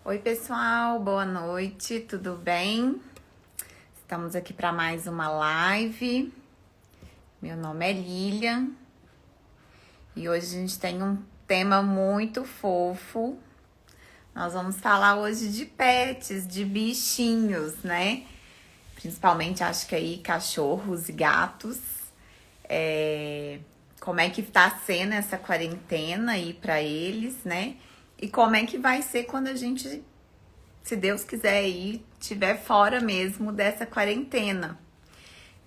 Oi, pessoal, boa noite, tudo bem? Estamos aqui para mais uma live. Meu nome é Lilian e hoje a gente tem um tema muito fofo. Nós vamos falar hoje de pets, de bichinhos, né? Principalmente acho que aí cachorros e gatos. Como é que tá sendo essa quarentena aí para eles, né? E como é que vai ser quando a gente, se Deus quiser aí, estiver fora mesmo dessa quarentena.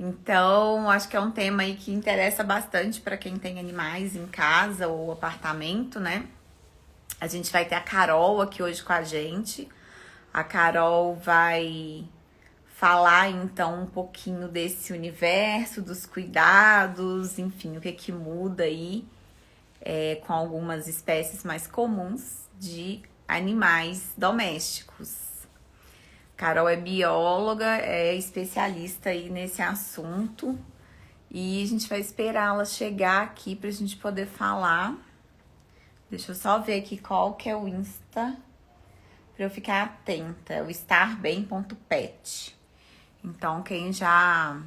Então, acho que é um tema aí que interessa bastante para quem tem animais em casa ou apartamento, né? A gente vai ter a Carol aqui hoje com a gente. A Carol vai falar então um pouquinho desse universo, dos cuidados, enfim, o que que muda aí com algumas espécies mais comuns de animais domésticos. Carol é bióloga, é especialista aí nesse assunto e a gente vai esperar ela chegar aqui pra gente poder falar. Deixa eu só ver aqui qual que é o Insta pra eu ficar atenta. É o starbem.pet. Então, quem já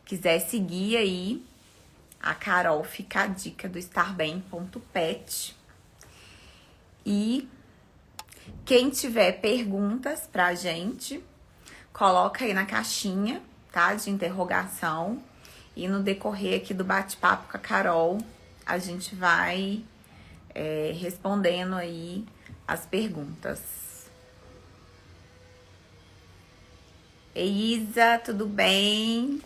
quiser seguir aí, a Carol, fica a dica do starbem.pet. E quem tiver perguntas pra gente, coloca aí na caixinha, tá? De interrogação. E no decorrer aqui do bate-papo com a Carol, a gente vai respondendo aí as perguntas. Ei, Isa, tudo bem?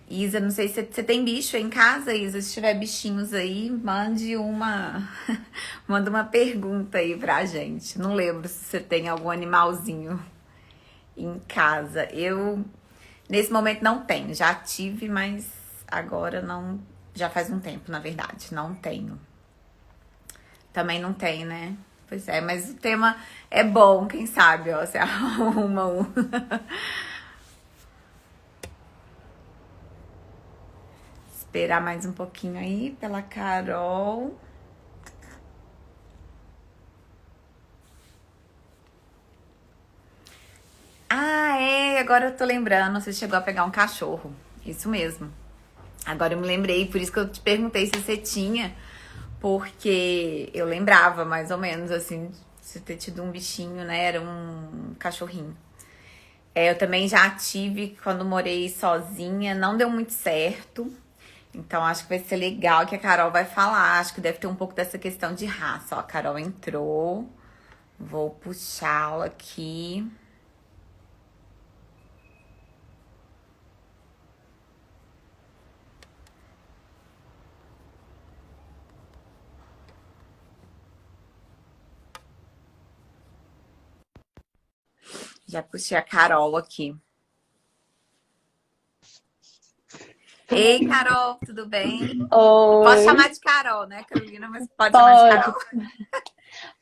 Isa, não sei se você tem bicho em casa, Isa. Se tiver bichinhos aí, mande uma, manda uma pergunta aí pra gente. Não lembro se você tem algum animalzinho em casa. Eu, nesse momento, não tenho. Já tive, mas agora não. Já faz um tempo, na verdade. Não tenho. Também não tem, né? Pois é, mas o tema é bom, quem sabe, ó, você arruma um. Esperar mais um pouquinho aí pela Carol. Ah, é, agora eu tô lembrando, você chegou a pegar um cachorro. Isso mesmo. Agora eu me lembrei, por isso que eu te perguntei se você tinha, porque eu lembrava mais ou menos assim, você ter tido um bichinho, né? Era um cachorrinho. Eu também já tive quando morei sozinha, não deu muito certo. Então acho que vai ser legal que a Carol vai falar. Acho que deve ter um pouco dessa questão de raça. Ó, a Carol entrou. Vou puxá-la aqui. Já puxei a Carol aqui. Ei, Carol, tudo bem? Posso Oi, chamar de Carol, né, Carolina? Mas pode chamar de Carol. pode,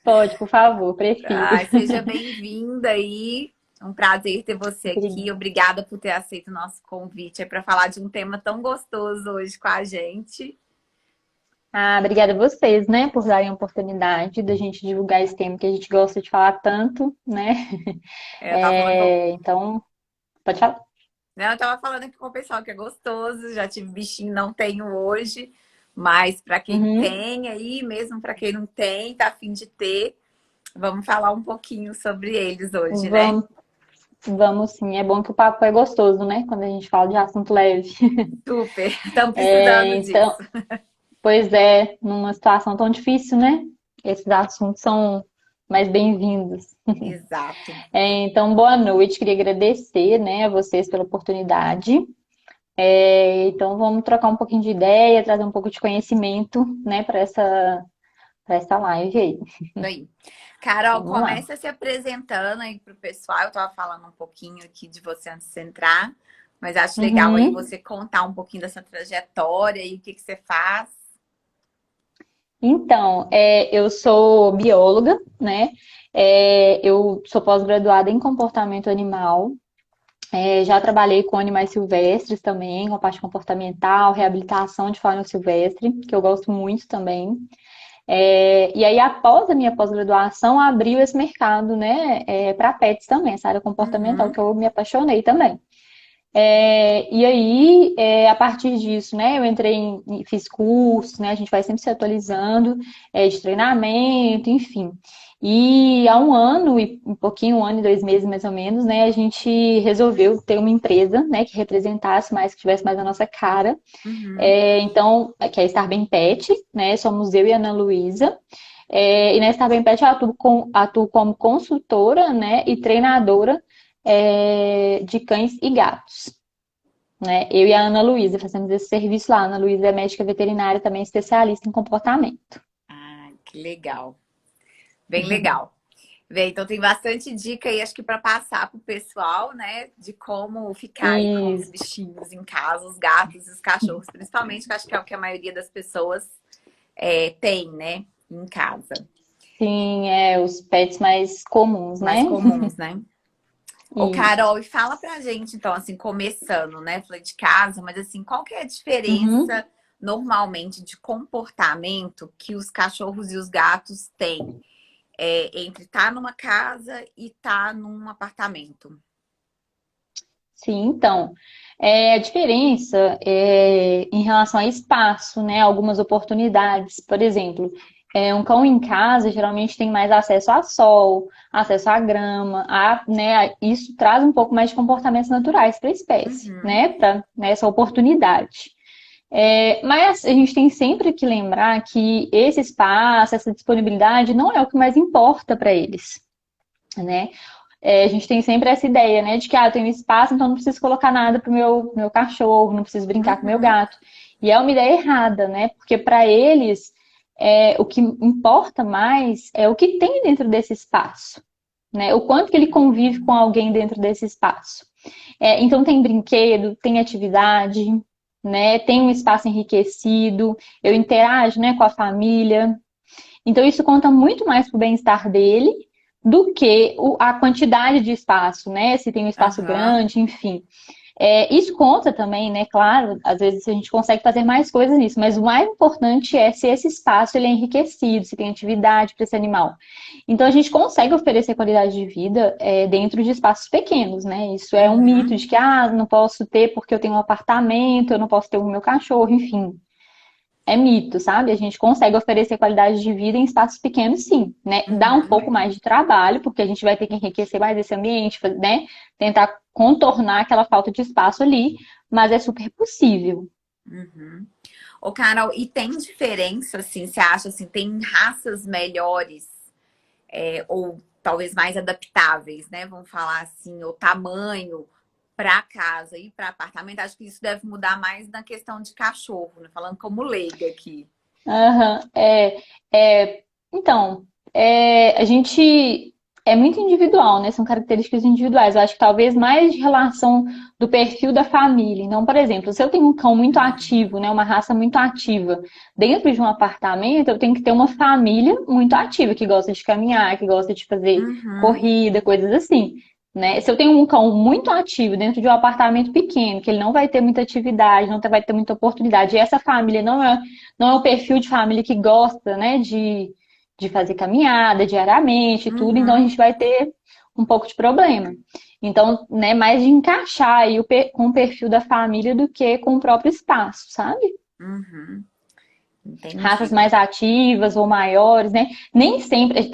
pode, por favor, prefiro. Ai, seja bem-vinda aí. É um prazer ter você aqui. Obrigada por ter aceito o nosso convite para falar de um tema tão gostoso hoje com a gente. Obrigada a vocês, né, por darem a oportunidade da gente divulgar esse tema que a gente gosta de falar tanto, né? Eu tava falando com Então, pode falar. Não, eu tava falando aqui com o pessoal que é gostoso, já tive bichinho, não tenho hoje, mas para quem Uhum. tem aí, mesmo para quem não tem, tá a fim de ter, vamos falar um pouquinho sobre eles hoje, né? Vamos, vamos sim. É bom que o papo é gostoso, né? Quando a gente fala de assunto leve. Super, estamos precisando Então, disso. pois é, numa situação tão difícil, né? Esses assuntos são mais bem-vindos. Exato. Então, boa noite. Queria agradecer, né, a vocês pela oportunidade. Então, vamos trocar um pouquinho de ideia, trazer um pouco de conhecimento, né, para essa live aí. Aí. Carol, Vamos lá. começa se apresentando aí pro pessoal. Eu tava falando um pouquinho aqui de você antes de você entrar, mas acho legal aí Uhum. você contar um pouquinho dessa trajetória e o que que você faz. Então, eu sou bióloga, né? Eu sou pós-graduada em comportamento animal. Já trabalhei com animais silvestres também, com a parte comportamental, reabilitação de fauna silvestre, que eu gosto muito também. E aí, após a minha pós-graduação, abriu esse mercado, né, para pets também, essa área comportamental, Uhum, que eu me apaixonei também. E aí, a partir disso, né, eu entrei fiz cursos, né, a gente vai sempre se atualizando, de treinamento, enfim. E há um ano e um pouquinho, um ano e 2 meses mais ou menos, né, a gente resolveu ter uma empresa, né, que representasse mais, que tivesse mais a nossa cara. uhum. Então, que é a Star Bem Pet, né, somos eu e a Ana Luísa. E na Star Bem Pet eu atuo como consultora, né, e treinadora de cães e gatos, né? Eu e a Ana Luísa fazemos esse serviço lá. A Ana Luísa é médica veterinária, também especialista em comportamento. Ah, que legal. Bem legal. Bem, então tem bastante dica aí, acho que para passar pro pessoal, né, de como ficar aí com os Isso, bichinhos em casa, os gatos e os cachorros, principalmente, que eu acho que é o que a maioria das pessoas tem, né, em casa. sim, os pets mais comuns, Mais né? comuns, né? Ô, Isso. Carol, e fala pra gente, então, assim, começando, né? Falei de casa, mas assim, qual que é a Uhum. diferença normalmente de comportamento que os cachorros e os gatos têm entre estar numa casa e estar num apartamento? Sim, então, a diferença em relação a espaço, né? Algumas oportunidades. Por exemplo, um cão em casa geralmente tem mais acesso a sol, acesso à grama, né? Isso traz um pouco mais de comportamentos naturais para a espécie, Uhum, né? Para essa oportunidade. Mas a gente tem sempre que lembrar que esse espaço, essa disponibilidade não é o que mais importa para eles, né? A gente tem sempre essa ideia, né, de que eu tenho espaço, então não preciso colocar nada pro meu cachorro, não preciso brincar com o meu uhum, gato. E é uma ideia errada, né? Porque para eles o que importa mais é o que tem dentro desse espaço, né? O quanto que ele convive com alguém dentro desse espaço. Então tem brinquedo, tem atividade, né? Tem um espaço enriquecido, eu interajo, né, com a família. Então, isso conta muito mais para o bem-estar dele do que a quantidade de espaço, né? Se tem um espaço aham, grande, enfim. Isso conta também, né? Claro, às vezes a gente consegue fazer mais coisas nisso, mas o mais importante é se esse espaço ele é enriquecido, se tem atividade para esse animal. Então, a gente consegue oferecer qualidade de vida dentro de espaços pequenos, né? Isso é um mito uhum, de que, não posso ter porque eu tenho um apartamento, eu não posso ter o meu cachorro, enfim, mito, sabe? A gente consegue oferecer qualidade de vida em espaços pequenos, sim, né? Dá um uhum, pouco mais de trabalho, porque a gente vai ter que enriquecer mais esse ambiente, né? Tentar contornar aquela falta de espaço ali, mas é super possível. uhum. Ô, Carol, e tem diferença, assim, você acha, assim, tem raças melhores ou talvez mais adaptáveis, né? Vamos falar assim, o tamanho para casa e para apartamento. Acho que isso deve mudar mais na questão de cachorro, né? Falando como leiga aqui. Aham, então, a gente é muito individual, né? São características individuais. Eu acho que talvez mais de relação do perfil da família. Então, por exemplo, se eu tenho um cão muito ativo, né? Uma raça muito ativa dentro de um apartamento, eu tenho que ter uma família muito ativa, que gosta de caminhar, que gosta de fazer Uhum, corrida, coisas assim. Né? Se eu tenho um cão muito ativo dentro de um apartamento pequeno, que ele não vai ter muita atividade, não vai ter muita oportunidade, e essa família não é o perfil de família que gosta, né, de fazer caminhada diariamente e tudo, então a uhum, gente vai ter um pouco de problema. Então, né, mais de encaixar aí com o perfil da família do que com o próprio espaço, sabe? uhum. Raças Entendi. mais ativas ou maiores, né? Nem sempre,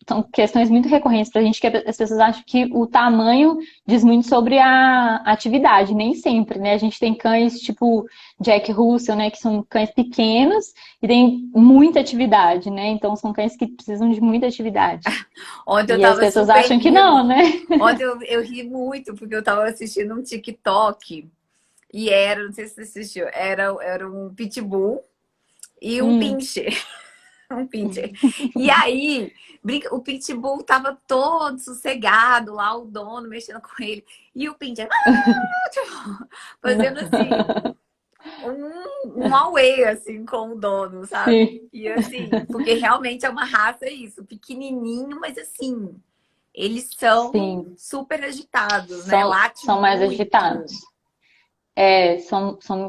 são questões muito recorrentes para a gente que as pessoas acham que o tamanho diz muito sobre a atividade, nem sempre, né? A gente tem cães tipo Jack Russell, né? Que são cães pequenos e tem muita atividade, né? Então são cães que precisam de muita atividade. Ontem eu E as tava pessoas super acham que não, rindo. né? Ontem eu ri muito, porque eu tava assistindo um TikTok e era, não sei se você assistiu, era um pitbull e um Hum. pincher. Um pincher. E aí, o pitbull tava todo sossegado lá, o dono mexendo com ele. E o pincher fazendo assim, um auê, assim, com o dono, sabe? Sim, E assim, porque realmente é uma raça isso, pequenininho, mas assim, eles são sim. super agitados, né? São, Late são mais muito. agitados.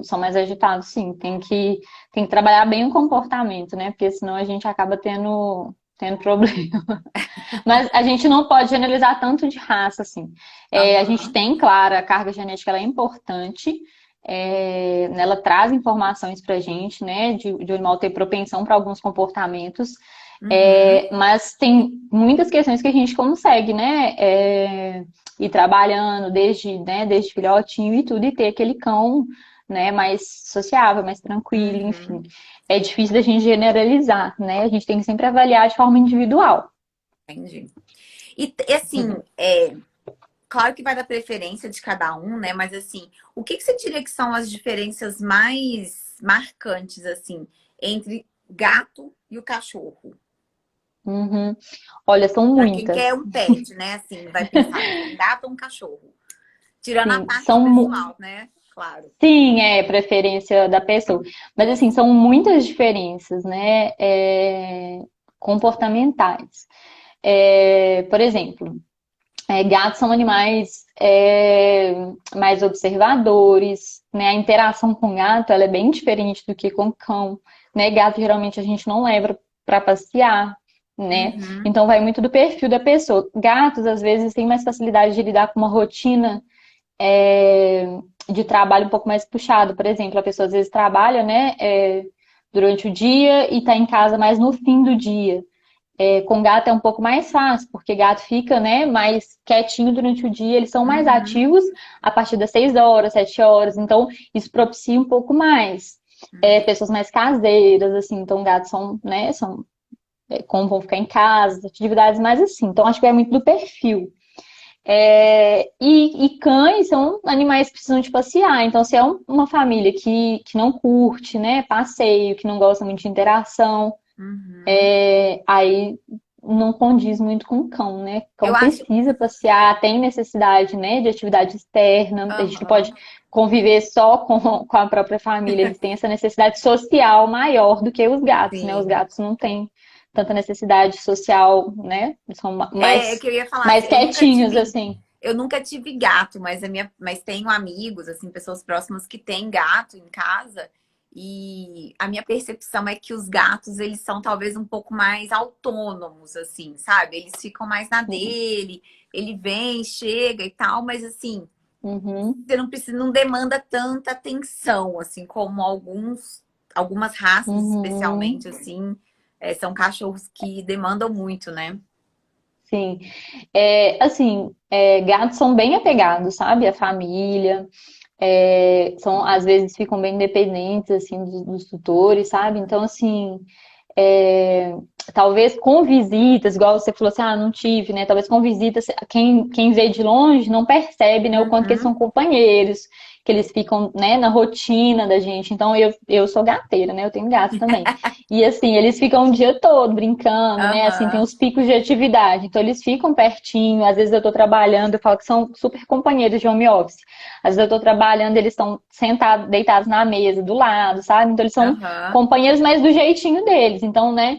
São mais agitados, sim. Tem que trabalhar bem o comportamento, né? Porque senão a gente acaba tendo problema. Mas a gente não pode generalizar tanto de raça, assim. A gente Aham. tem, claro, a carga genética ela é importante. Ela traz informações pra gente, né? De o animal ter propensão para alguns comportamentos. Uhum. Mas tem muitas questões que a gente consegue, né? Ir trabalhando desde filhotinho e tudo, e ter aquele cão, né, mais sociável, mais tranquilo, enfim. Uhum. É difícil da gente generalizar, né? A gente tem que sempre avaliar de forma individual. Entendi. E assim, claro que vai da preferência de cada um, né? Mas assim, o que que você diria que são as diferenças mais marcantes, assim, entre gato e o cachorro? Uhum. Olha, são Para quem muitas. quer um pet, né? Assim, vai pensar, um gato ou um cachorro? Tirando a Sim, parte pessoal, né? Claro. sim, é preferência da pessoa. Mas assim, são muitas diferenças, né? Comportamentais. Por exemplo, gatos são animais mais observadores, né? A interação com gato ela é bem diferente do que com cão, né? Gato geralmente a gente não leva para passear, né? Uhum. Então vai muito do perfil da pessoa. Gatos às vezes têm mais facilidade de lidar com uma rotina de trabalho um pouco mais puxado. Por exemplo, a pessoa às vezes trabalha, né? Durante o dia e está em casa mais no fim do dia. Com gato é um pouco mais fácil, porque gato fica, né, mais quietinho durante o dia, eles são mais Uhum. ativos a partir das 6 horas, 7 horas, então isso propicia um pouco mais. Uhum. Pessoas mais caseiras, assim, então gatos são, né, como vão ficar em casa, atividades mais assim. Então acho que é muito do perfil. E cães são animais que precisam de passear. Então, se é uma família que não curte, né, passeio, que não gosta muito de interação, Uhum. aí não condiz muito com o cão, né? O Eu cão acho. precisa passear, tem necessidade, né, de atividade externa. A gente não pode Aham. conviver só com a própria família. Eles têm essa necessidade social maior do que os gatos, né? Os Sim. gatos não têm tanta necessidade social, né? Eles são É mais, que eu ia falar mais assim, quietinhos, assim. eu nunca tive gato, mas tenho amigos, assim, pessoas próximas que têm gato em casa. E a minha percepção é que os gatos, eles são talvez um pouco mais autônomos, assim, sabe? Eles ficam mais na dele, ele vem, chega e tal, mas assim, Uhum, você não precisa, não demanda tanta atenção, assim, como algumas raças, uhum, especialmente, assim, são cachorros que demandam muito, né? sim. Assim, gatos são bem apegados, sabe? A família. Às vezes ficam bem independentes, assim, dos tutores, sabe? Então, assim, é, talvez com visitas, igual você falou assim, não tive, né? Talvez com visitas, quem vê de longe não percebe, né, o quanto que eles Uhum. são companheiros, que eles ficam, né, na rotina da gente. Então, eu sou gateira, né? Eu tenho gatos também. E assim, eles ficam o dia todo brincando, né? Assim, tem Aham. os picos de atividade. Então, eles ficam pertinho. Às vezes eu tô trabalhando, eu falo que são super companheiros de home office. Às vezes eu tô trabalhando, eles estão sentados, deitados na mesa, do lado, sabe? Então, eles são Aham. companheiros, mas do jeitinho deles. Então, né?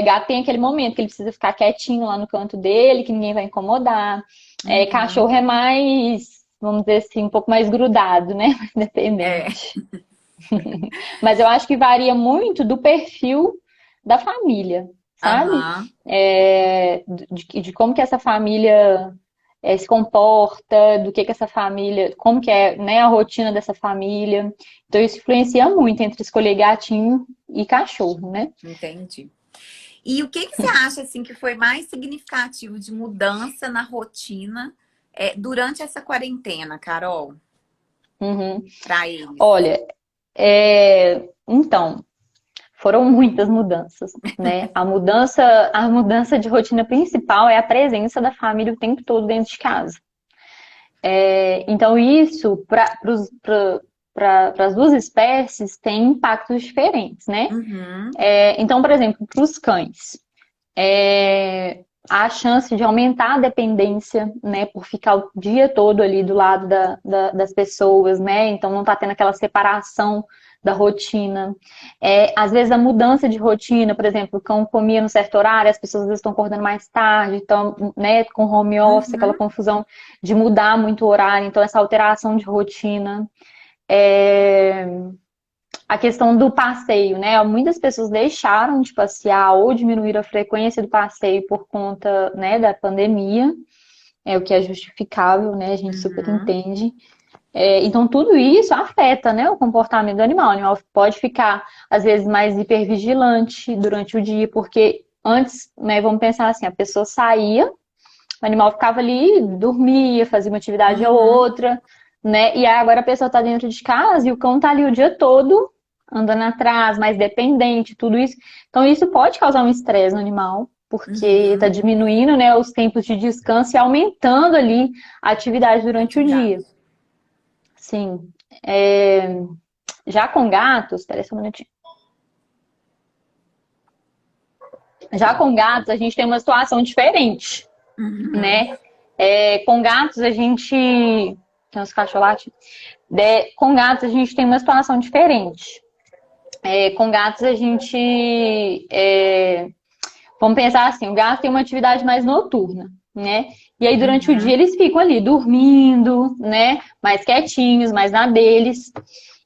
Gato tem aquele momento que ele precisa ficar quietinho lá no canto dele, que ninguém vai incomodar. Uhum. Cachorro é mais, vamos dizer assim, um pouco mais grudado, né? Mais É. dependente. Mas eu acho que varia muito do perfil da família, sabe? Aham. De como que essa família se comporta, do que essa família, como que é, né, a rotina dessa família. Então isso influencia muito entre escolher gatinho e cachorro, né? Entendi. E o que que você acha assim que foi mais significativo de mudança na rotina durante essa quarentena, Carol, Uhum. para eles? Olha, então, foram muitas mudanças, né? A mudança de rotina principal é a presença da família o tempo todo dentro de casa. Então, isso, para as duas espécies, tem impactos diferentes, né? Uhum. Então, por exemplo, para os cães, há a chance de aumentar a dependência, né? Por ficar o dia todo ali do lado das pessoas, né? Então, não tá tendo aquela separação da rotina. Às vezes, a mudança de rotina, por exemplo, o cão comia no certo horário, as pessoas às vezes estão acordando mais tarde, então, né? Com home office, aquela Uhum. confusão de mudar muito o horário. Então, essa alteração de rotina. a questão do passeio, né? Muitas pessoas deixaram de passear ou diminuíram a frequência do passeio por conta, né, da pandemia, o que é justificável, né? A gente super Uhum. entende. Então, tudo isso afeta, né, o comportamento do animal. O animal pode ficar, às vezes, mais hipervigilante durante o dia, porque antes, né, vamos pensar assim, a pessoa saía, o animal ficava ali, dormia, fazia uma atividade ou Uhum. outra, né? E aí agora a pessoa está dentro de casa e o cão está ali o dia todo, andando atrás, mais dependente, tudo isso. Então, isso pode causar um estresse no animal, porque está Uhum. diminuindo, né, os tempos de descanso e aumentando ali a atividade durante o dia. Atividade. Sim. É, já com gatos, espera só um minutinho. Já com gatos, a gente tem uma situação diferente, Uhum. né? Com gatos, a gente. Tem uns cachorros. Com gatos, a gente tem uma situação diferente. Com gatos, a gente. Vamos pensar assim: o gato tem uma atividade mais noturna, né? E aí, durante o dia, Uhum. eles ficam ali dormindo, né? Mais quietinhos, mais na deles.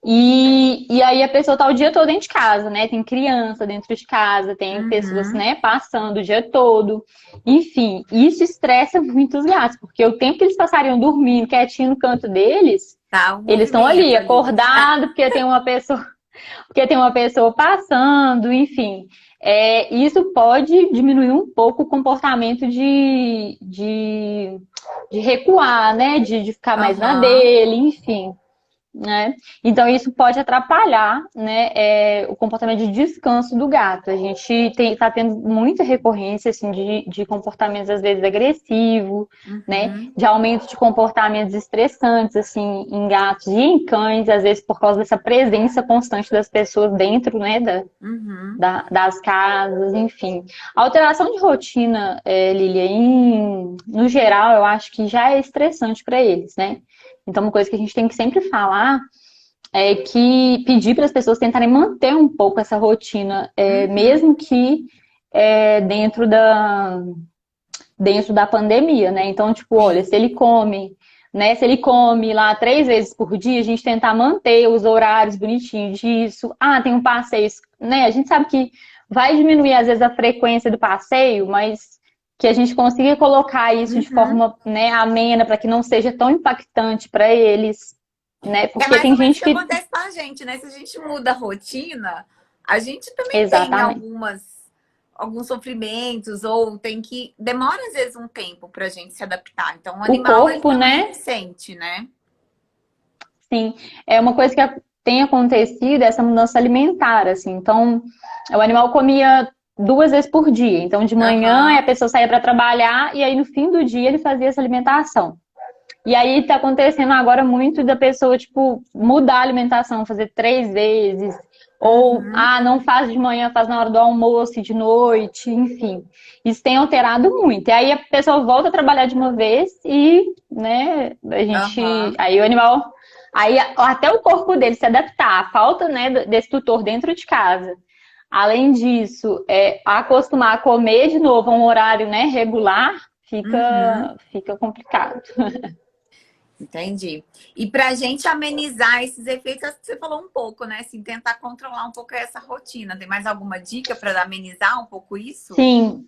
E aí a pessoa tá o dia todo dentro de casa, né? Tem criança dentro de casa, tem pessoas, Uhum. né, passando o dia todo. Enfim, isso estressa muito os gatos, porque o tempo que eles passariam dormindo, quietinho no canto deles, Tá o eles estão ali, movimento ali. acordados, porque tem uma pessoa passando, enfim. Isso pode diminuir um pouco o comportamento de recuar, né? De ficar mais na Aham. dele, enfim, né? Então isso pode atrapalhar, né, o comportamento de descanso do gato. A gente está tendo muita recorrência assim, de comportamentos às vezes agressivos, né, Uhum. de aumento de comportamentos estressantes assim em gatos e em cães, às vezes por causa dessa presença constante das pessoas dentro, né, Uhum. das casas, enfim. A alteração de rotina, Lilia, no geral, eu acho que já é estressante para eles, né? Então, uma coisa que a gente tem que sempre falar é que pedir para as pessoas tentarem manter um pouco essa rotina, Uhum. mesmo que dentro da pandemia, né? Então, tipo, olha, Sim. se ele come, né? Se ele come lá 3 vezes por dia, a gente tentar manter os horários bonitinhos disso. Ah, tem um passeio, né? A gente sabe que vai diminuir às vezes a frequência do passeio, mas que a gente consiga colocar isso de Uhum. forma, né, amena para que não seja tão impactante para eles, né? É Porque mais ou tem menos o gente que que acontece com a gente, né? Se a gente muda a rotina, a gente também tem exatamente. alguns sofrimentos, ou tem que. Demora às vezes um tempo pra gente se adaptar. Então, o O animal, ele corpo, também né? sente, né? Sim, é uma coisa que tem acontecido, essa mudança alimentar, assim. Então, o animal comia 2 vezes por dia. Então, de manhã a Aham. pessoa saía para trabalhar e aí no fim do dia ele fazia essa alimentação. E aí está acontecendo agora muito da pessoa, tipo, mudar a alimentação, fazer 3 vezes. Ou, Uhum. não faz de manhã, faz na hora do almoço e de noite, enfim. Isso tem alterado muito. E aí a pessoa volta a trabalhar de uma vez e, né, a gente. Aham. Aí o animal. Aí até o corpo dele se adaptar. A falta, né, desse tutor dentro de casa. Além disso, acostumar a comer de novo a um horário, né, regular, Uhum. fica complicado. Entendi. E pra gente amenizar esses efeitos, acho que você falou um pouco, né? Assim, tentar controlar um pouco essa rotina. Tem mais alguma dica para amenizar um pouco isso? Sim,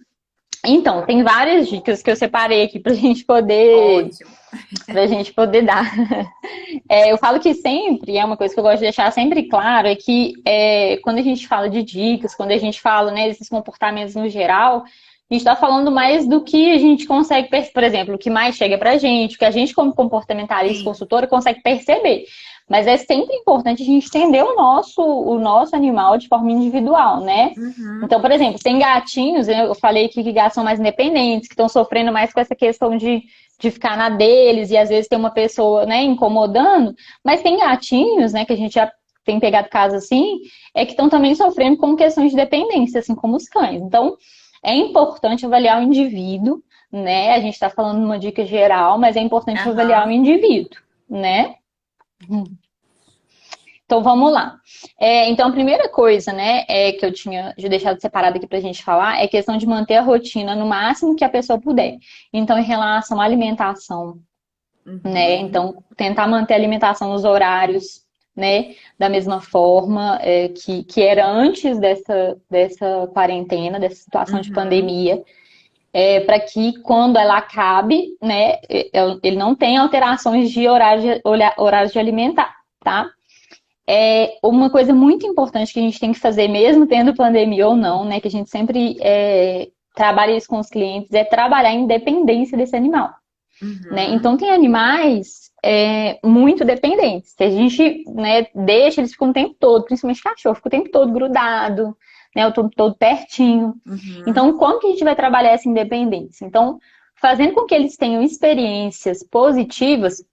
então, tem várias dicas que eu separei aqui Ótimo. pra gente poder dar. Eu falo que sempre, é uma coisa que eu gosto de deixar sempre claro, é que quando a gente fala de dicas, quando a gente fala, né, desses comportamentos no geral, a gente está falando mais do que a gente consegue, por exemplo, o que mais chega pra gente, o que a gente, como comportamentalista, Sim. consultora, consegue perceber. Mas é sempre importante a gente entender o nosso animal de forma individual, né? Uhum. Então, por exemplo, tem gatinhos, eu falei aqui que gatos são mais independentes, que estão sofrendo mais com essa questão de ficar na deles e às vezes tem uma pessoa, né, incomodando, mas tem gatinhos, né, que a gente já tem pegado casos assim, que estão também sofrendo com questões de dependência, assim como os cães. Então, é importante avaliar o indivíduo, né? A gente está falando uma dica geral, mas é importante avaliar o Aham. indivíduo, né? Então vamos lá. Então a primeira coisa, né, que eu tinha deixado separado aqui para a gente falar é a questão de manter a rotina no máximo que a pessoa puder. Então, em relação à alimentação, né? Uhum. Então, tentar manter a alimentação nos horários, né? Da mesma forma que era antes dessa quarentena, dessa situação de Uhum. pandemia, para que quando ela acabe, né, ele não tenha alterações de horários de alimentar, tá? Uma coisa muito importante que a gente tem que fazer, mesmo tendo pandemia ou não, né, que a gente sempre trabalha isso com os clientes, é trabalhar a independência desse animal, né? Uhum. Então, tem animais muito dependentes. Se a gente, né, deixa, eles ficam o tempo todo, principalmente cachorro, fica o tempo todo grudado, né, o tempo todo pertinho. Uhum. Então, como que a gente vai trabalhar essa independência? Então, fazendo com que eles tenham experiências positivas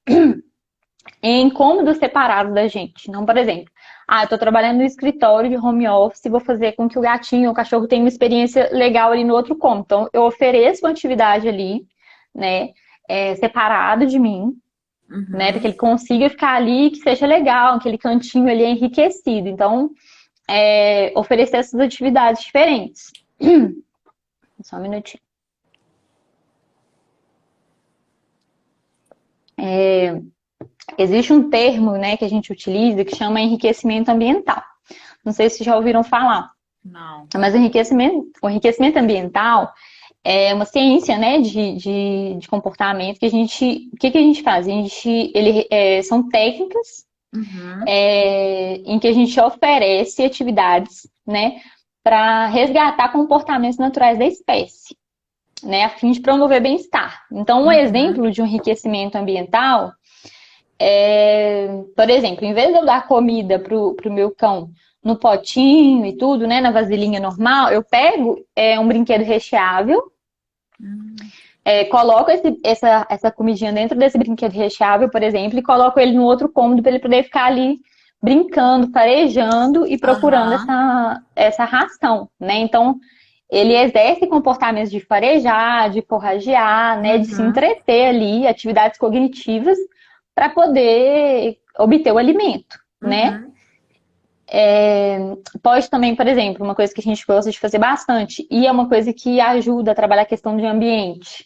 em cômodos separados da gente. Não, por exemplo, eu estou trabalhando no escritório de home office e vou fazer com que o gatinho ou o cachorro tenha uma experiência legal ali no outro cômodo. Então, eu ofereço uma atividade ali, né, separado de mim, né, para que Uhum. ele consiga ficar ali, que seja legal, aquele cantinho ali é enriquecido. Então, oferecer essas atividades diferentes. Só um minutinho. Existe um termo, né, que a gente utiliza que chama enriquecimento ambiental. Não sei se já ouviram falar. Não. Mas o enriquecimento ambiental é uma ciência, né, de comportamento que o que a gente faz? São técnicas Uhum. em que a gente oferece atividades, né, para resgatar comportamentos naturais da espécie, né, a fim de promover bem-estar. Então, um Uhum. exemplo de um enriquecimento ambiental por exemplo, em vez de eu dar comida pro meu cão no potinho e tudo, né, na vasilhinha normal, eu pego um brinquedo recheável, Uhum. coloco essa comidinha dentro desse brinquedo recheável, por exemplo, e coloco ele no outro cômodo para ele poder ficar ali brincando, farejando e procurando Aham. essa ração, né? Então, ele exerce comportamentos de farejar, de forragear, né, de se Uhum. entreter ali, atividades cognitivas para poder obter o alimento, né? Uhum. Pode também, por exemplo, uma coisa que a gente gosta de fazer bastante, e é uma coisa que ajuda a trabalhar a questão de ambiente.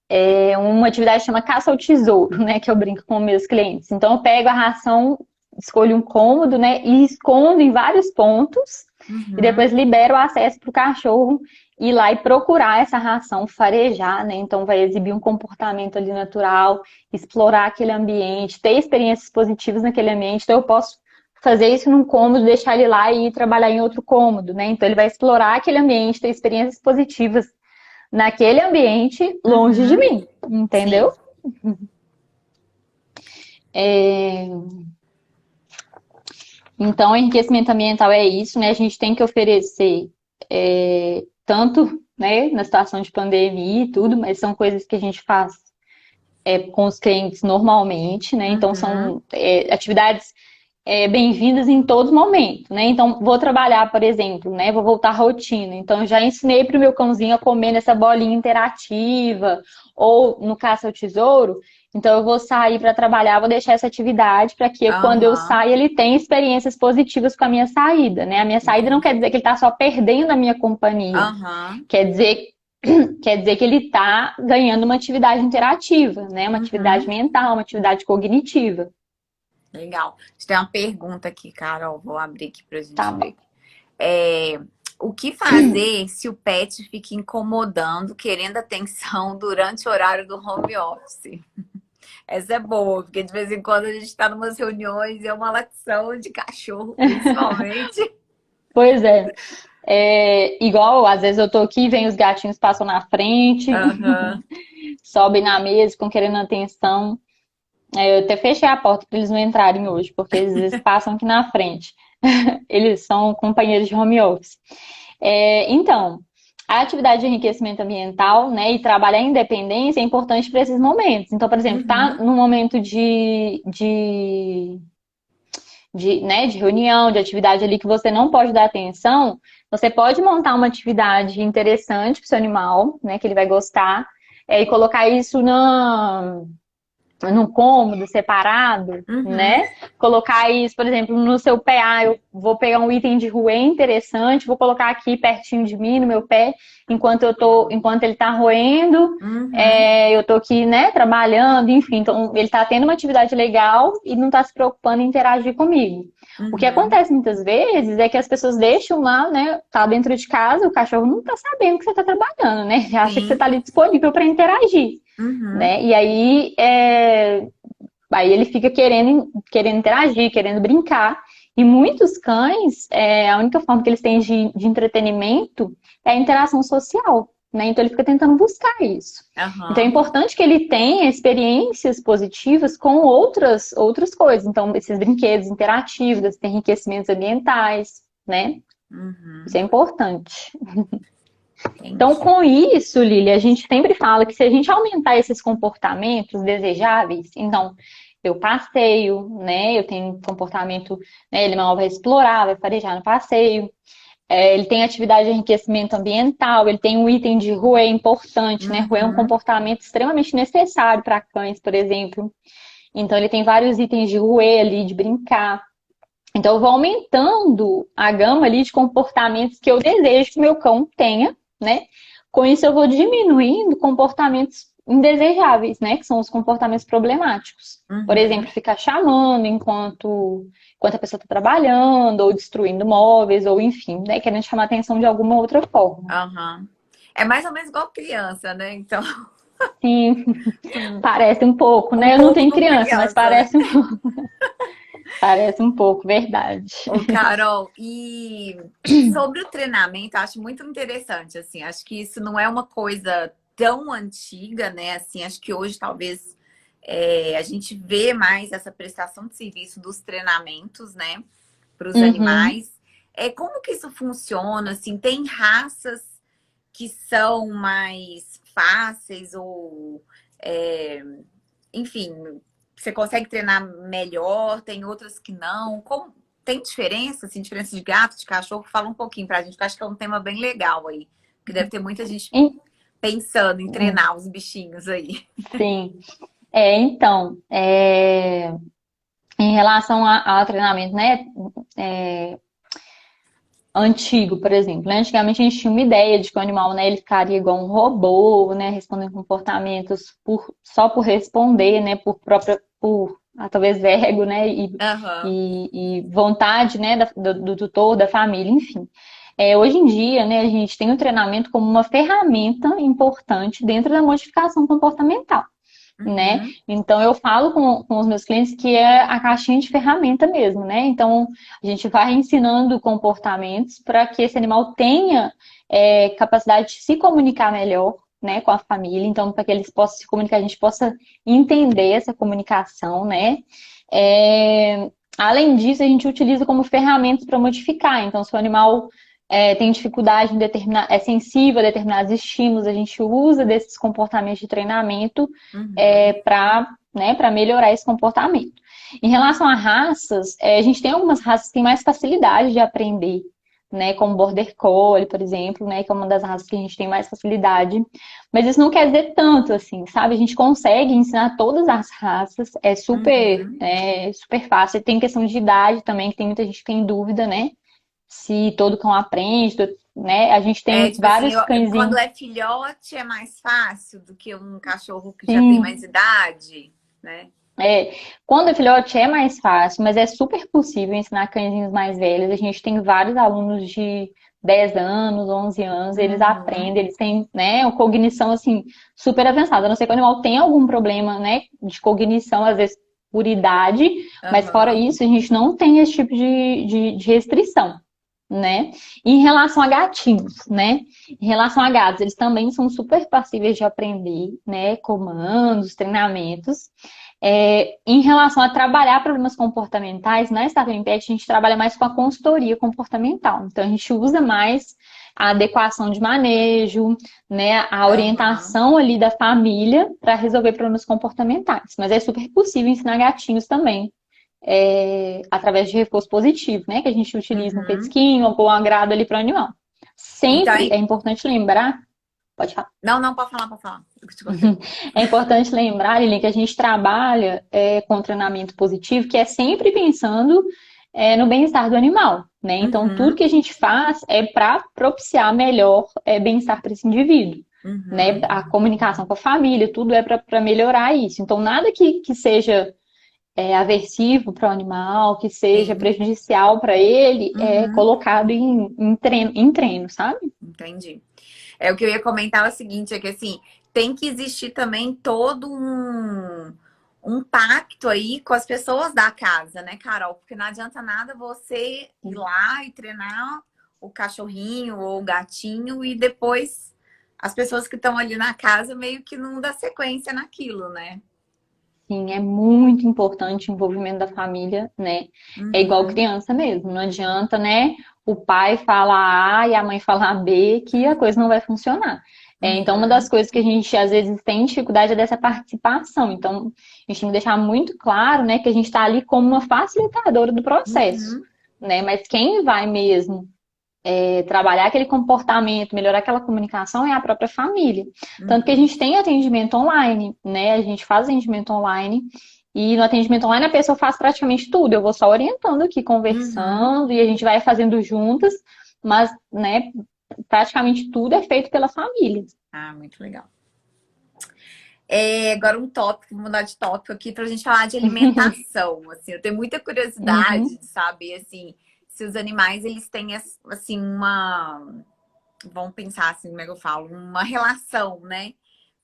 É uma atividade que chama caça ao tesouro, né? Que eu brinco com meus clientes. Então, eu pego a ração, escolho um cômodo, né? E escondo em vários pontos, e depois Uhum. libero o acesso para o cachorro ir lá e procurar essa ração, farejar, né? Então, vai exibir um comportamento ali natural, explorar aquele ambiente, ter experiências positivas naquele ambiente. Então, eu posso fazer isso num cômodo, deixar ele lá e ir trabalhar em outro cômodo, né? Então, ele vai explorar aquele ambiente, ter experiências positivas naquele ambiente longe de Uhum. mim, entendeu? Sim. Então, enriquecimento ambiental é isso, né? A gente tem que oferecer tanto, né, na situação de pandemia e tudo, mas são coisas que a gente faz com os clientes normalmente, né? Então, Uhum. são atividades bem-vindas em todo momento, né? Então, vou trabalhar, por exemplo, né? Vou voltar à rotina. Então, já ensinei para o meu cãozinho a comer nessa bolinha interativa, ou no caça ao tesouro. Então, eu vou sair para trabalhar, vou deixar essa atividade para que quando eu Aham. saia, ele tenha experiências positivas com a minha saída, né? A minha saída não quer Entendi. dizer que ele está só perdendo a minha companhia. Aham. Quer dizer, quer dizer que ele está ganhando uma atividade interativa, né? Uma atividade Uhum. mental, uma atividade cognitiva. Legal. Tem uma pergunta aqui, Carol. Vou abrir aqui pra Tá gente bom. ver. É, o que fazer se o pet fica incomodando, querendo atenção durante o horário do home office? Essa é boa, porque de vez em quando a gente está em umas reuniões e é uma latição de cachorro, principalmente. Pois é. Igual, às vezes eu tô aqui, vem os gatinhos passam na frente, Aham. sobem na mesa, ficam querendo atenção. Eu até fechei a porta para eles não entrarem hoje, porque às vezes passam aqui na frente. Eles são companheiros de home office. Então, a atividade de enriquecimento ambiental, né, e trabalhar a independência é importante para esses momentos. Então, por exemplo, tá Uhum. num momento de reunião, de atividade ali que você não pode dar atenção, você pode montar uma atividade interessante para o seu animal, né, que ele vai gostar, e colocar isso num cômodo separado, Uhum, né? Colocar isso, por exemplo, no seu pé. Ah, eu vou pegar um item de roer interessante, vou colocar aqui pertinho de mim, no meu pé, enquanto ele tá roendo, uhum, eu tô aqui, né, trabalhando, enfim. Então, ele tá tendo uma atividade legal e não tá se preocupando em interagir comigo. O que uhum. acontece muitas vezes é que as pessoas deixam lá, né, tá dentro de casa, o cachorro não tá sabendo que você tá trabalhando, né? Ele acha que você tá Sim. ali disponível para interagir, Uhum. né? E aí ele fica querendo interagir, querendo brincar. E muitos cães, a única forma que eles têm de entretenimento é a interação social, né? Então ele fica tentando buscar isso. Então é Aham. importante que ele tenha experiências positivas com outras coisas. Então, esses brinquedos interativos, esses enriquecimentos ambientais, né? Isso Uhum. é importante. Então, Entendi. com isso, Lili, a gente sempre fala que se a gente aumentar esses comportamentos desejáveis, então eu passeio, né? Eu tenho comportamento, né? Ele mal vai explorar, vai farejar no passeio. Ele tem atividade de enriquecimento ambiental, ele tem um item de roer importante, né? Roer é um Uhum. comportamento extremamente necessário para cães, por exemplo. Então, ele tem vários itens de roer ali, de brincar. Então, eu vou aumentando a gama ali de comportamentos que eu desejo que meu cão tenha, né? Com isso, eu vou diminuindo comportamentos indesejáveis, né? Que são os comportamentos problemáticos. Por exemplo, Uhum. ficar chamando enquanto a pessoa está trabalhando, ou destruindo móveis, ou enfim, né? Querendo chamar atenção de alguma outra forma. Aham. É mais ou menos igual criança, né? Então, Sim, parece um pouco, um né? Eu não pouco tenho com criança, mas criança, né? parece um pouco, verdade. Ô, Carol, e sobre o treinamento, eu acho muito interessante, assim, acho que isso não é uma coisa tão antiga, né? Assim, acho que hoje talvez a gente vê mais essa prestação de serviço dos treinamentos, né, para os Uhum, animais. Como que isso funciona? Assim, tem raças que são mais fáceis ou, é, enfim, você consegue treinar melhor, tem outras que não. Como, tem diferença, assim, diferença de gato, de cachorro? Fala um pouquinho pra gente, que eu acho que é um tema bem legal aí. Porque deve ter muita gente e- pensando em treinar os bichinhos aí. sim. Então, em relação ao treinamento, né, antigo, por exemplo, né, antigamente a gente tinha uma ideia de que o animal, né, ele ficaria igual um robô, né, respondendo comportamentos só por responder, né, talvez ego, né, Aham. e vontade, né, do tutor, da família, enfim. Hoje em dia, né, a gente tem o treinamento como uma ferramenta importante dentro da modificação comportamental, né? Uhum. Então eu falo com os meus clientes que é a caixinha de ferramenta mesmo, né? Então a gente vai ensinando comportamentos para que esse animal tenha capacidade de se comunicar melhor, né, com a família. Então para que eles possam se comunicar, a gente possa entender essa comunicação, né? Além disso, a gente utiliza como ferramentas para modificar. Então, se o animal tem dificuldade em determinar, é sensível a determinados estímulos, a gente usa desses comportamentos de treinamento Uhum. para melhorar esse comportamento. Em relação a raças, a gente tem algumas raças que têm mais facilidade de aprender, né, como Border Collie, por exemplo, né, que é uma das raças que a gente tem mais facilidade. Mas isso não quer dizer tanto assim, sabe? A gente consegue ensinar todas as raças, Uhum. super fácil. E tem questão de idade também, que tem muita gente que tem dúvida, né? Se todo cão aprende, né? A gente tem Tipo assim, vários quando cãezinhos. é filhote é mais fácil do que um cachorro que já tem mais Sim, idade, né? é, quando é filhote é mais fácil, mas é super possível ensinar cãezinhos mais velhos. A gente tem vários alunos de 10 anos, 11 anos, eles Uhum. aprendem, eles têm, né, uma cognição, assim, super avançada. A não ser que o animal tenha algum problema, né, de cognição, às vezes por idade, mas fora Aham. isso, a gente não tem esse tipo de restrição, né? E em relação a gatinhos, né? Em relação a gatos, eles também são super passíveis de aprender, né, comandos, treinamentos. Em relação a trabalhar problemas comportamentais, na Startup Pet a gente trabalha mais com a consultoria comportamental. Então a gente usa mais a adequação de manejo, né, a Aham. orientação ali da família para resolver problemas comportamentais. Mas é super possível ensinar gatinhos também, através de reforço positivo, né, que a gente utiliza um Uhum. petisquinho ou um agrado ali para o animal. Então, Sempre é importante lembrar. Pode falar. Não, não, pode falar, pode falar. Eu te cortei. É importante lembrar, Lilian, que a gente trabalha com treinamento positivo, que é sempre pensando no bem-estar do animal, né? Então, tudo Uhum, que a gente faz é para propiciar melhor bem-estar para esse indivíduo, né? uhum, A comunicação com a família, tudo é para melhorar isso. Então, nada que seja aversivo para o animal, que seja sim. prejudicial para ele, é Uhum, colocado em treino, sabe? entendi. É o que eu ia comentar é o seguinte, é que assim, tem que existir também todo um pacto aí com as pessoas da casa, né, Carol? Porque não adianta nada você ir lá e treinar o cachorrinho ou o gatinho e depois as pessoas que estão ali na casa meio que não dá sequência naquilo, né? Sim, é muito importante o envolvimento da família, né? É igual Uhum, criança mesmo, não adianta, né? O pai fala A e a mãe fala B que a coisa não vai funcionar. Então, uma das uhum, coisas que a gente às vezes tem dificuldade é dessa participação. Então, a gente tem que deixar muito claro, né, que a gente está ali como uma facilitadora do processo, uhum, né? Mas quem vai mesmo trabalhar aquele comportamento, melhorar aquela comunicação é a própria família. Tanto que a uhum, gente tem atendimento online, né? A gente faz atendimento online e no atendimento online a pessoa faz praticamente tudo. Eu vou só orientando aqui, uhum. conversando e a gente vai fazendo juntas, mas, né, praticamente tudo é feito pela família. Ah, muito legal. É, agora um tópico, vou mudar de tópico aqui para a gente falar de alimentação. Assim, eu tenho muita curiosidade Uhum, de saber assim, se os animais eles têm assim uma, vamos pensar assim, como é que eu falo, uma relação, né?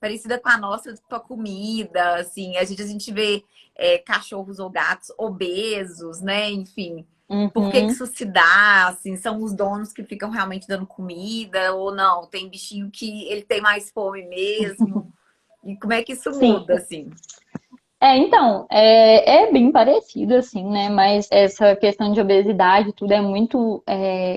Parecida com a nossa, com a comida, assim, a gente vê cachorros ou gatos obesos, né? Enfim, por que uhum. isso se dá? Assim, são os donos que ficam realmente dando comida ou não? Tem bichinho que ele tem mais fome mesmo? E como é que isso Sim, muda, assim? então, é bem parecido, assim, né? Mas essa questão de obesidade, tudo é muito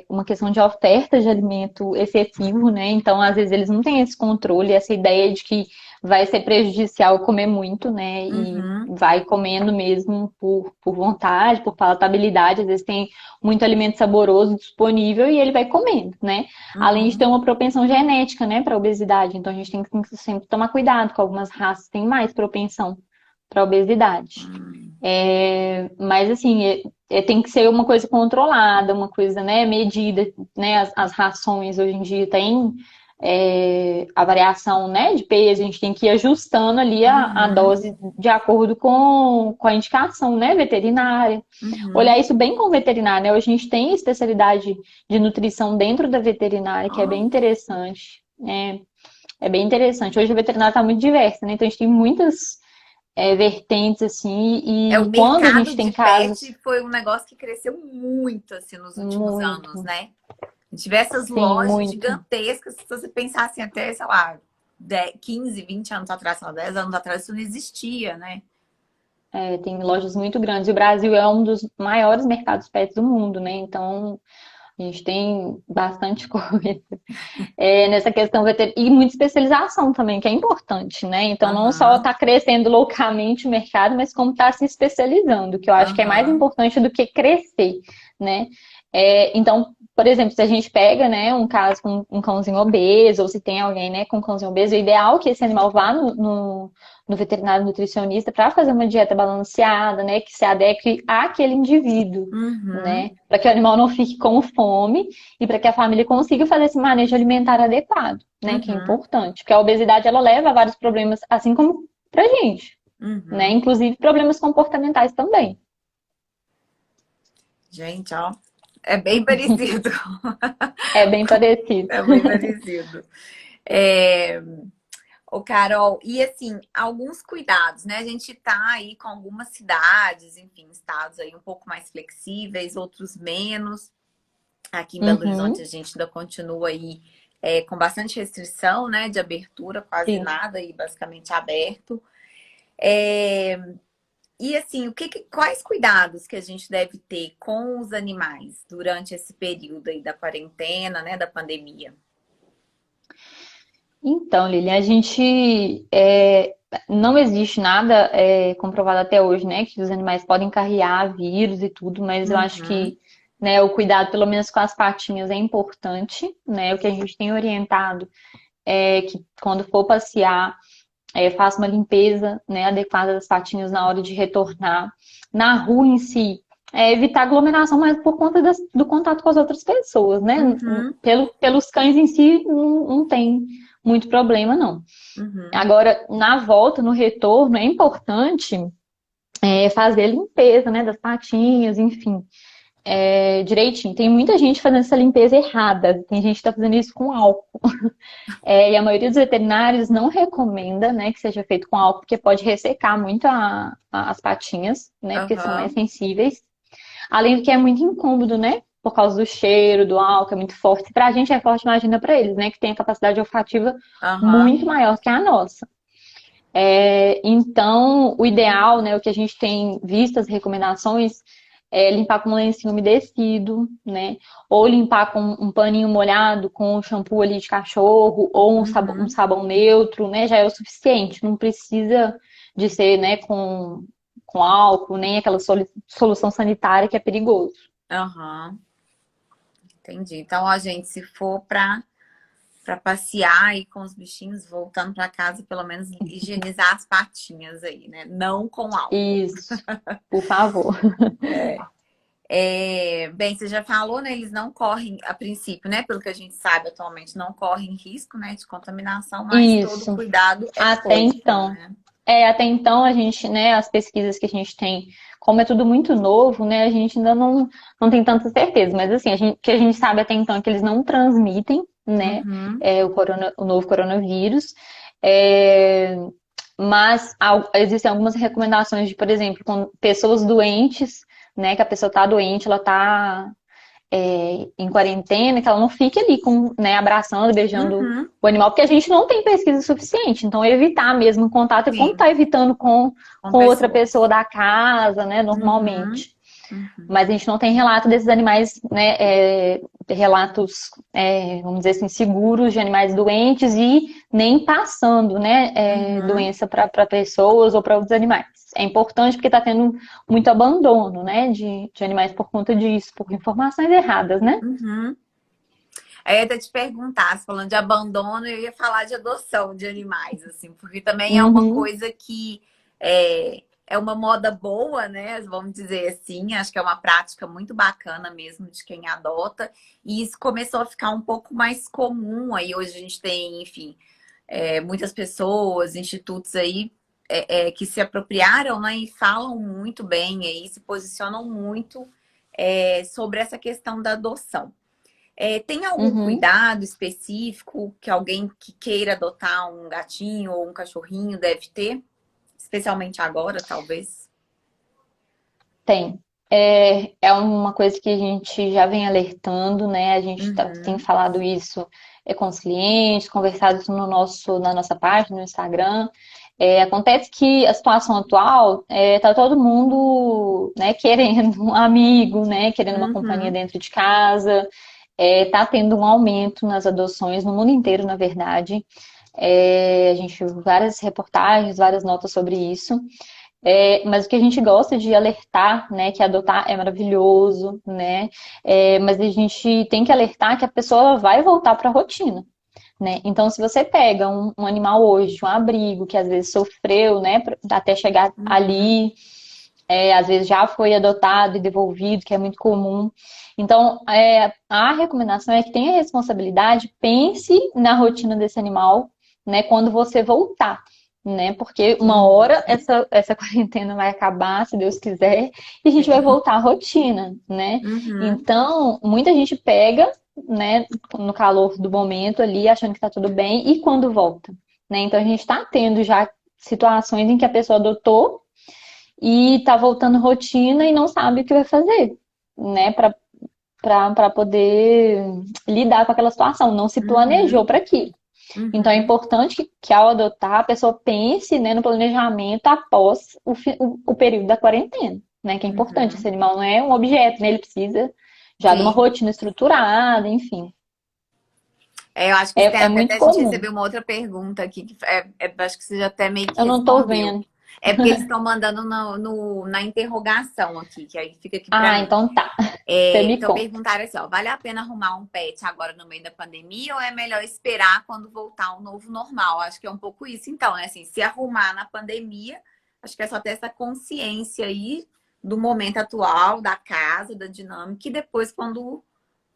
uma questão de oferta de alimento excessivo, né? Então, às vezes, eles não têm esse controle, essa ideia de que vai ser prejudicial comer muito, né? E Uhum, vai comendo mesmo por vontade, por palatabilidade. Às vezes, tem muito alimento saboroso disponível e ele vai comendo, né? Além de ter uhum, uma propensão genética, né, para obesidade. Então, a gente tem que sempre tomar cuidado, com algumas raças têm mais propensão para obesidade. uhum, Mas assim, tem que ser uma coisa controlada, uma coisa, né, medida, né? As rações hoje em dia tem a variação, né, de peso, a gente tem que ir ajustando ali a uhum, dose de acordo com a indicação, né, veterinária. Olhar uhum. isso bem com o veterinário, né? Hoje a gente tem especialidade de nutrição dentro da veterinária, que é bem Ó, interessante. É bem interessante. Hoje a veterinária está muito diversa, né? Então a gente tem muitas vertentes, assim, é, o e quando a mercado gente de tem pet casos foi um negócio que cresceu muito, assim, nos últimos anos, muito, né? A gente vê essas sim, lojas muito, gigantescas, se você pensasse até, sei lá, 10, 15, 20 anos atrás, sei lá, 10 anos atrás, isso não existia, né? tem lojas muito grandes. E o Brasil é um dos maiores mercados pets do mundo, né? Então, a gente tem bastante coisa nessa questão veterinária. E muita especialização também, que é importante, né? Então, não só Aham, está crescendo loucamente o mercado, mas como está se especializando, que eu acho que é mais aham, importante do que crescer, né? Então, por exemplo, se a gente pega, né, um caso com um cãozinho obeso, ou se tem alguém, né, com um cãozinho obeso, o ideal é que esse animal vá no veterinário nutricionista para fazer uma dieta balanceada, né, que se adeque àquele indivíduo, uhum, né, para que o animal não fique com fome e para que a família consiga fazer esse manejo alimentar adequado, né, que é uhum, importante, porque a obesidade ela leva a vários problemas, assim como pra gente, né, uhum. inclusive problemas comportamentais também. Gente, ó, é bem parecido. É bem parecido. É bem parecido. É, ô, Carol, e assim, alguns cuidados, né? A gente tá aí com algumas cidades, enfim, estados aí um pouco mais flexíveis, outros menos. Aqui em Belo Horizonte a Uhum, gente ainda continua aí com bastante restrição, né? De abertura, quase sim. nada aí, basicamente aberto. É, e assim, quais cuidados que a gente deve ter com os animais durante esse período aí da quarentena, né? Da pandemia? Então, Lili, a gente não existe nada comprovado até hoje, né, que os animais podem carrear vírus e tudo, mas eu acho Uhum, que, né, o cuidado, pelo menos com as patinhas, é importante, né? O que a gente tem orientado que quando for passear, faça uma limpeza, né, adequada das patinhas na hora de retornar. Na rua em si, evitar aglomeração, mas por conta do contato com as outras pessoas, né? Uhum, Pelos cães em si, não tem muito problema, não. uhum, Agora, na volta, no retorno, é importante fazer a limpeza, né, das patinhas, enfim, direitinho. Tem muita gente fazendo essa limpeza errada, tem gente que está fazendo isso com álcool. E a maioria dos veterinários não recomenda, né, que seja feito com álcool, porque pode ressecar muito as patinhas, né, porque são mais aham, sensíveis. Além do que é muito incômodo, né, por causa do cheiro, do álcool, é muito forte. Se pra gente é forte, imagina pra eles, né, que tem a capacidade olfativa aham, muito maior que a nossa. Então, o ideal, né, o que a gente tem visto, as recomendações, é limpar com um lencinho umedecido, né? Ou limpar com um paninho molhado, com um shampoo ali de cachorro, ou um uhum, sabão neutro, né? Já é o suficiente. Não precisa de ser, né, com álcool, nem aquela solução sanitária que é perigoso. aham. Entendi. Então, ó, gente, se for para passear aí com os bichinhos, voltando para casa, pelo menos higienizar as patinhas aí, né? Não com álcool. Isso, por favor. Bem, você já falou, né? Eles não correm, a princípio, né? Pelo que a gente sabe atualmente, não correm risco, né, de contaminação, mas todo Isso. cuidado é Até pouco, então. né? Até então a gente, né, as pesquisas que a gente tem, como é tudo muito novo, né, a gente ainda não tem tanta certeza, mas assim, o que a gente sabe até então é que eles não transmitem, né, Uhum, o novo coronavírus, é, mas existem algumas recomendações de, por exemplo, com pessoas doentes, né, que a pessoa está doente, ela está em quarentena, que ela não fique ali com, né, abraçando, beijando uhum, o animal, porque a gente não tem pesquisa suficiente. Então, evitar mesmo o contato, como sim, está evitando com com outra pessoas. pessoa da casa, né, Uhum, normalmente. uhum, Mas a gente não tem relato desses animais, né, relatos, vamos dizer assim, seguros de animais doentes e nem passando, né, uhum, doença para pessoas ou para outros animais. É importante porque está tendo muito abandono, né, de animais por conta disso, por informações erradas, né? uhum. Aí eu ia até te perguntar, se falando de abandono, eu ia falar de adoção de animais, assim, porque também é uma Uhum, coisa que é uma moda boa, né? Vamos dizer assim. Acho que é uma prática muito bacana mesmo de quem adota. E isso começou a ficar um pouco mais comum. Aí hoje a gente tem, enfim, muitas pessoas, institutos aí que se apropriaram, né, e falam muito bem aí, se posicionam muito sobre essa questão da adoção. Tem algum uhum. cuidado específico que alguém que queira adotar um gatinho ou um cachorrinho deve ter? Especialmente agora, talvez? Tem. É uma coisa que a gente já vem alertando, né? A gente tem Uhum, falado isso com os clientes, conversado isso na nossa página, no Instagram. Acontece que a situação atual tá todo mundo, né, querendo um amigo, né, querendo uma companhia uhum, dentro de casa. Tá tendo um aumento nas adoções no mundo inteiro, na verdade. A gente viu várias reportagens, várias notas sobre isso. Mas o que a gente gosta de alertar, né, que adotar é maravilhoso, né, mas a gente tem que alertar que a pessoa vai voltar para a rotina, né? Então, se você pega um animal hoje, um abrigo, que às vezes sofreu, né, até chegar uhum, ali, às vezes já foi adotado e devolvido, que é muito comum. Então, a recomendação é que tenha responsabilidade, pense na rotina desse animal, né, quando você voltar, né? Porque uma uhum, hora essa quarentena vai acabar, se Deus quiser, e a gente vai sim, voltar à rotina, né? uhum, Então, muita gente pega, né, no calor do momento ali, achando que tá tudo bem, e quando volta, né? Então, a gente tá tendo já situações em que a pessoa adotou e tá voltando rotina e não sabe o que vai fazer, né, para poder lidar com aquela situação, não se planejou uhum, para aquilo. Então é uhum, importante que ao adotar a pessoa pense, né, no planejamento após o período da quarentena, né, que é importante. uhum. Esse animal não é um objeto, né, ele precisa já de uma Sim. rotina estruturada, enfim. Eu acho que isso tem É muito até a gente comum. recebeu uma outra pergunta aqui, que acho que você já até meio que Eu não tô respondeu. vendo. É porque eles estão mandando na interrogação aqui, que aí fica aqui para Ah, mim. então tá. Você me Então conta. perguntaram assim, ó, vale a pena arrumar um pet agora no meio da pandemia ou é melhor esperar quando voltar ao novo normal? Acho que é um pouco isso, então, né? Assim, se arrumar na pandemia, acho que é só ter essa consciência aí do momento atual, da casa, da dinâmica, e depois quando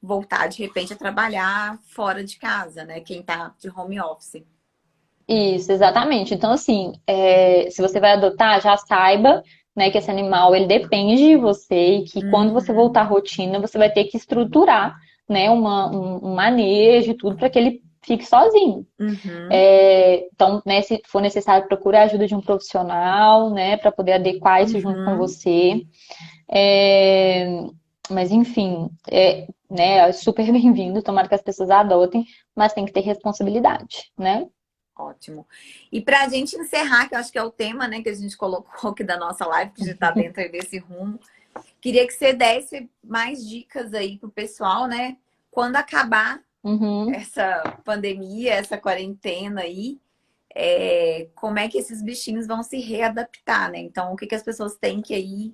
voltar de repente a trabalhar fora de casa, né? Quem tá de home office. Isso, exatamente. Então, assim, se você vai adotar, já saiba, né, que esse animal ele depende de você e que quando você voltar à Uhum, rotina, você vai ter que estruturar, né, um manejo e tudo para que ele fique sozinho. uhum, Então, né, se for necessário, procure a ajuda de um profissional, né, para poder adequar isso junto com uhum. você. É, mas, enfim, né, é super bem-vindo. Tomara que as pessoas adotem, mas tem que ter responsabilidade, né? Ótimo. E para a gente encerrar, que eu acho que é o tema, né, que a gente colocou aqui da nossa live, que já está dentro aí desse rumo, queria que você desse mais dicas aí pro pessoal, né? Quando acabar Uhum. essa pandemia, essa quarentena aí, como é que esses bichinhos vão se readaptar, né? Então, o que que as pessoas têm que aí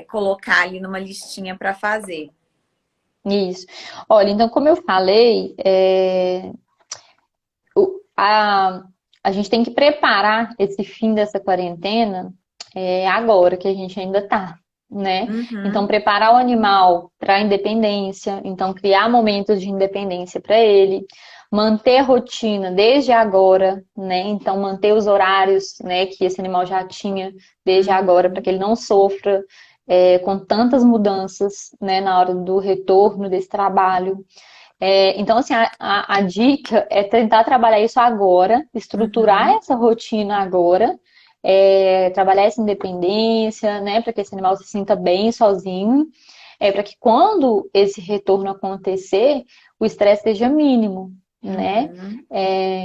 colocar ali numa listinha para fazer? Isso. Olha, então, como eu falei, o- a, a gente tem que preparar esse fim dessa quarentena agora que a gente ainda tá, né? Então, Uhum, preparar o animal para a independência, então, criar momentos de independência para ele, manter a rotina desde agora, né? Então, manter os horários, né, que esse animal já tinha desde agora, para uhum, que ele não sofra com tantas mudanças, né, na hora do retorno desse trabalho. Então, assim, a dica é tentar trabalhar isso agora, estruturar uhum, essa rotina agora, trabalhar essa independência, né, para que esse animal se sinta bem sozinho, para que quando esse retorno acontecer, o estresse seja mínimo, né? uhum,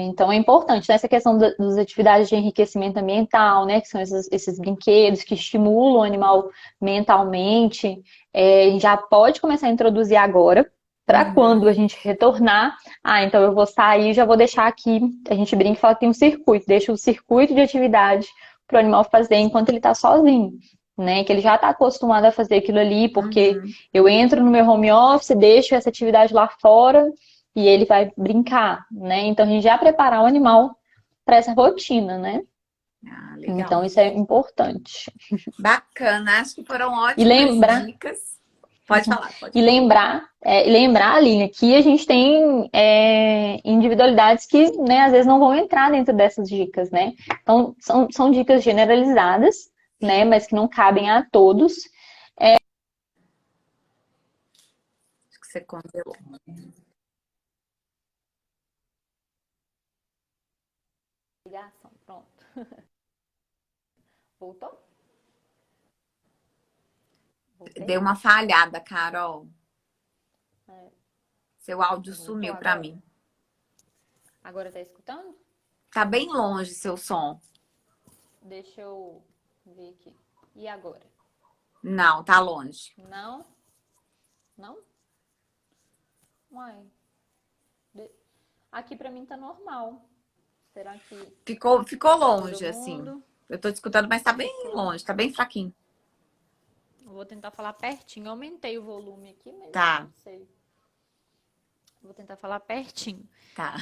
Então é importante, né, essa questão das atividades de enriquecimento ambiental, né, que são esses brinquedos que estimulam o animal mentalmente, a gente já pode começar a introduzir agora para quando a uhum. gente retornar, então eu vou sair, já vou deixar aqui, a gente brinca e fala que tem um circuito, deixa o circuito de atividade para o animal fazer enquanto ele está sozinho, né? Que ele já está acostumado a fazer aquilo ali, porque Uhum. eu entro no meu home office, deixo essa atividade lá fora e ele vai brincar, né? Então a gente já preparar o animal para essa rotina, né? Ah, Então legal. isso é importante. Bacana, acho que foram E ótimas lembrar dicas. Pode falar, pode E falar. lembrar, Aline, que a gente tem individualidades que, né, às vezes não vão entrar dentro dessas dicas, né? Então, são dicas generalizadas, né, Sim, mas que não cabem a todos. acho que você congelou. Ligação, pronto. Voltou? Voltei? Deu uma falhada, Carol. É, Seu áudio voltou sumiu para agora? mim. Agora tá escutando? Tá bem longe seu som. Deixa eu ver aqui. E agora? Não, tá longe. Não? Não? Uai. de- Aqui pra mim tá normal. Será que Ficou para todo longe, assim. mundo? Eu tô te escutando, mas tá bem Ficou. longe, tá bem fraquinho. Eu vou tentar falar pertinho. Eu aumentei o volume aqui, mas Tá, não sei. Vou tentar falar pertinho. tá.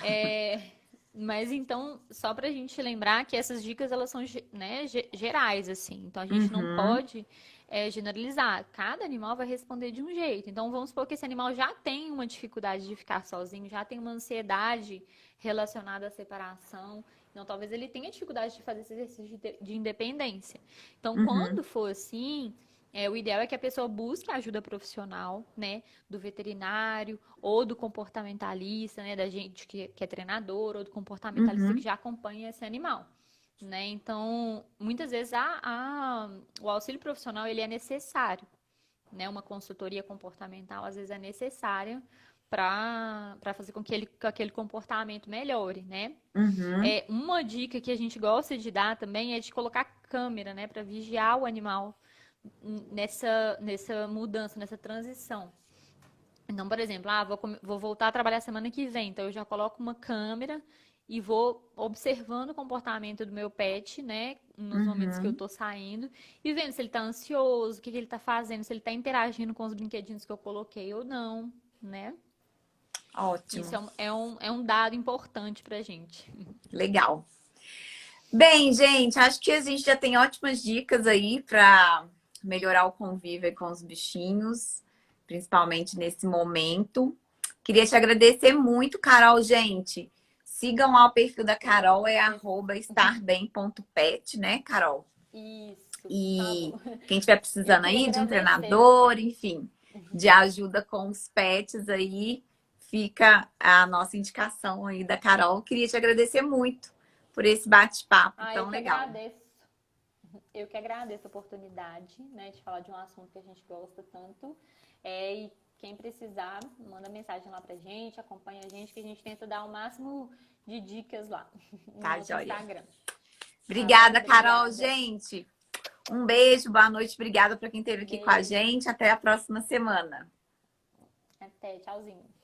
Mas então, só pra gente lembrar que essas dicas elas são, né, gerais, assim. Então a gente não Uhum, pode generalizar. Cada animal vai responder de um jeito. Então vamos supor que esse animal já tem uma dificuldade de ficar sozinho, já tem uma ansiedade relacionada à separação. Então talvez ele tenha dificuldade de fazer esse exercício de independência. Então uhum, quando for assim, o ideal é que a pessoa busque ajuda profissional, né, do veterinário ou do comportamentalista, né, da gente que é treinador ou do comportamentalista que uhum, já acompanha esse animal. Né? Então, muitas vezes o auxílio profissional ele é necessário, né? Uma consultoria comportamental às vezes é necessária para fazer com que aquele comportamento melhore, né? uhum, Uma dica que a gente gosta de dar também é de colocar câmera, né, para vigiar o animal nessa mudança, nessa transição. Então, por exemplo, vou voltar a trabalhar semana que vem, então eu já coloco uma câmera e vou observando o comportamento do meu pet, né, nos momentos que eu Uhum. tô saindo e vendo se ele tá ansioso, o que que ele tá fazendo, se ele tá interagindo com os brinquedinhos que eu coloquei ou não, né? Isso Ótimo. é um dado importante pra gente. Legal. Bem, gente, acho que a gente já tem ótimas dicas aí para melhorar o convívio com os bichinhos, principalmente nesse momento. Queria te agradecer muito, Carol, gente. Sigam lá o perfil da Eu que Carol, é agradeço. @estarbem.pet, né, Carol? Isso, por E favor. quem estiver Eu precisando queria aí de um agradecer. treinador, enfim, de ajuda com os pets aí, fica a nossa indicação aí da Carol. Queria te agradecer muito por esse bate-papo Ah, eu tão que legal. agradeço. Eu que agradeço a oportunidade, né, de falar de um assunto que a gente gosta tanto. E quem precisar, manda mensagem lá pra gente, acompanha a gente, que a gente tenta dar o máximo de dicas lá no Tá, nosso joia? Instagram. Tá bom? Obrigada, Carol, Obrigada. gente. Um beijo, boa noite, obrigada para quem esteve aqui com a Beijo. gente. Até a próxima semana. Até, tchauzinho.